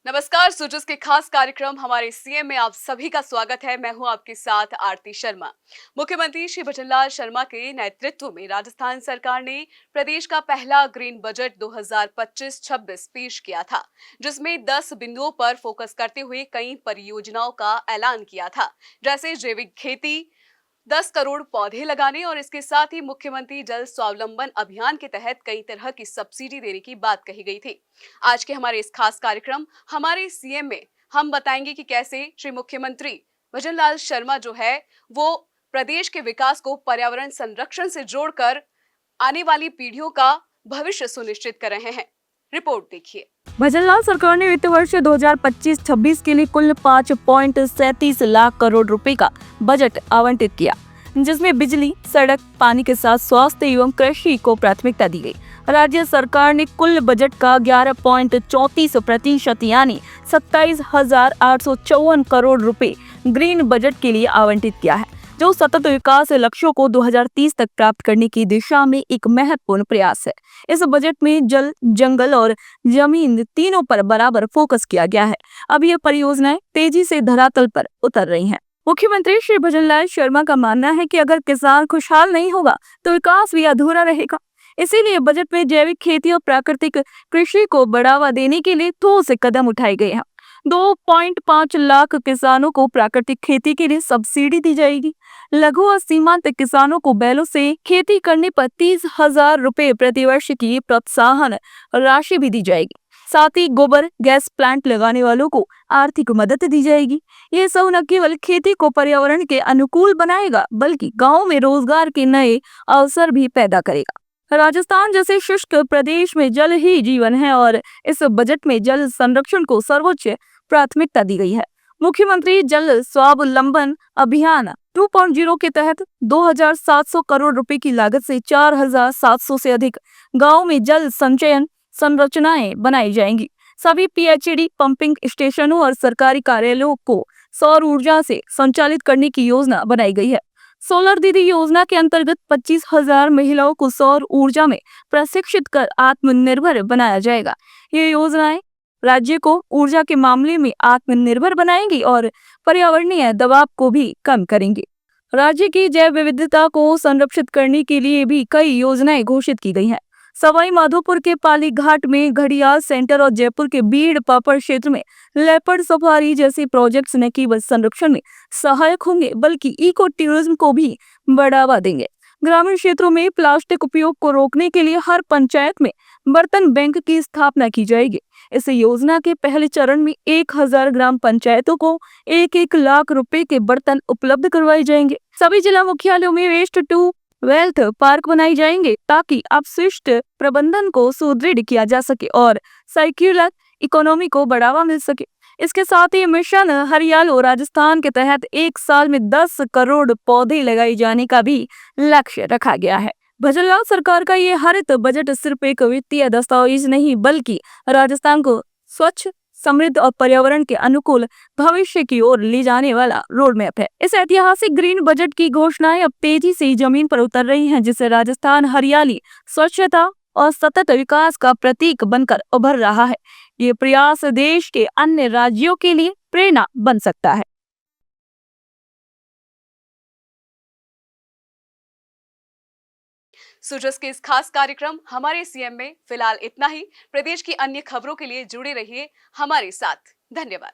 नमस्कार। सूजस के खास कार्यक्रम हमारे सीएम में आप सभी का स्वागत है। मैं हूं आपके साथ आरती शर्मा। मुख्यमंत्री श्री भजनलाल शर्मा के नेतृत्व में राजस्थान सरकार ने प्रदेश का पहला ग्रीन बजट 2025-26 पेश किया था, जिसमें 10 बिंदुओं पर फोकस करते हुए कई परियोजनाओं का ऐलान किया था, जैसे जैविक खेती, 10 करोड़ पौधे लगाने और इसके साथ ही मुख्यमंत्री जल स्वावलंबन अभियान के तहत कई तरह की सब्सिडी देने की बात कही गई थी। आज के हमारे इस खास कार्यक्रम हमारे सीएम में हम बताएंगे कि कैसे श्री मुख्यमंत्री भजनलाल शर्मा जो है वो प्रदेश के विकास को पर्यावरण संरक्षण से जोड़कर आने वाली पीढ़ियों का भविष्य सुनिश्चित कर रहे हैं। रिपोर्ट देखिए। भजनलाल सरकार ने वित्त वर्ष 2025-26 के लिए कुल 5.37 लाख करोड़ रुपए का बजट आवंटित किया, जिसमें बिजली, सड़क, पानी के साथ स्वास्थ्य एवं कृषि को प्राथमिकता दी गई। राज्य सरकार ने कुल बजट का 11.34% यानी 27,854 करोड़ रुपए ग्रीन बजट के लिए आवंटित किया है, जो सतत विकास लक्ष्यों को 2030 तक प्राप्त करने की दिशा में एक महत्वपूर्ण प्रयास है। इस बजट में जल, जंगल और जमीन तीनों पर बराबर फोकस किया गया है। अब ये परियोजनाएं तेजी से धरातल पर उतर रही हैं। मुख्यमंत्री श्री भजनलाल शर्मा का मानना है कि अगर किसान खुशहाल नहीं होगा तो विकास भी अधूरा रहेगा। इसीलिए बजट में जैविक खेती और प्राकृतिक कृषि को बढ़ावा देने के लिए ठोस कदम उठाए गए हैं। 2.5 लाख किसानों को प्राकृतिक खेती के लिए सब्सिडी दी जाएगी। लघु और सीमांत किसानों को बैलों से खेती करने पर 30,000 रुपए प्रतिवर्ष की प्रोत्साहन राशि भी दी जाएगी। साथ ही गोबर गैस प्लांट लगाने वालों को आर्थिक मदद दी जाएगी। ये सब न केवल खेती को पर्यावरण के अनुकूल बनाएगा, बल्कि गाँव में रोजगार के नए अवसर भी पैदा करेगा। राजस्थान जैसे शुष्क प्रदेश में जल ही जीवन है और इस बजट में जल संरक्षण को सर्वोच्च प्राथमिकता दी गई है। मुख्यमंत्री जल स्वावलंबन अभियान 2.0 के तहत 2,700 करोड़ रुपए की लागत से 4,700 से अधिक गांव में जल संचयन संरचनाएं बनाई जाएंगी। सभी पीएचईडी पंपिंग स्टेशनों और सरकारी कार्यालयों को सौर ऊर्जा से संचालित करने की योजना बनाई गई है। सोलर दीदी योजना के अंतर्गत 25,000 महिलाओं को सौर ऊर्जा में प्रशिक्षित कर आत्मनिर्भर बनाया जाएगा। ये योजनाएं राज्य को ऊर्जा के मामले में आत्मनिर्भर बनाएंगी और पर्यावरणीय दबाव को भी कम करेंगी। राज्य की जैव विविधता को संरक्षित करने के लिए भी कई योजनाएं घोषित की गई हैं। सवाई माधोपुर के पाली घाट में घड़ियाल सेंटर और जयपुर के बीड़ पापड़ क्षेत्र में लेपर्ड सफारी जैसे प्रोजेक्ट्स न केवल संरक्षण में सहायक होंगे, बल्कि इको टूरिज्म को भी बढ़ावा देंगे। ग्रामीण क्षेत्रों में प्लास्टिक उपयोग को रोकने के लिए हर पंचायत में बर्तन बैंक की स्थापना की जाएगी। इस योजना के पहले चरण में 1,000 ग्राम पंचायतों को 1-1 लाख रुपए के बर्तन उपलब्ध करवाए जाएंगे। सभी जिला मुख्यालयों में वेस्ट टू वेल्थ पार्क बनाए जाएंगे, ताकि अपशिष्ट प्रबंधन को सुदृढ़ किया जा सके और सर्क्युलर इकोनॉमी को बढ़ावा मिल सके। इसके साथ ही मिशन हरियालो राजस्थान के तहत एक साल में 10 करोड़ पौधे लगाए जाने का भी लक्ष्य रखा गया है। भजनलाल सरकार का ये हरित बजट सिर्फ एक वित्तीय दस्तावेज नहीं, बल्कि राजस्थान को स्वच्छ, समृद्ध और पर्यावरण के अनुकूल भविष्य की ओर ले जाने वाला रोड मैप है। इस ऐतिहासिक ग्रीन बजट की घोषणाएं अब तेजी से जमीन पर उतर रही हैं, जिससे राजस्थान हरियाली, स्वच्छता और सतत विकास का प्रतीक बनकर उभर रहा है। ये प्रयास देश के अन्य राज्यों के लिए प्रेरणा बन सकता है। सूजस के इस खास कार्यक्रम हमारे सीएम में फिलहाल इतना ही। प्रदेश की अन्य खबरों के लिए जुड़े रहिए हमारे साथ। धन्यवाद।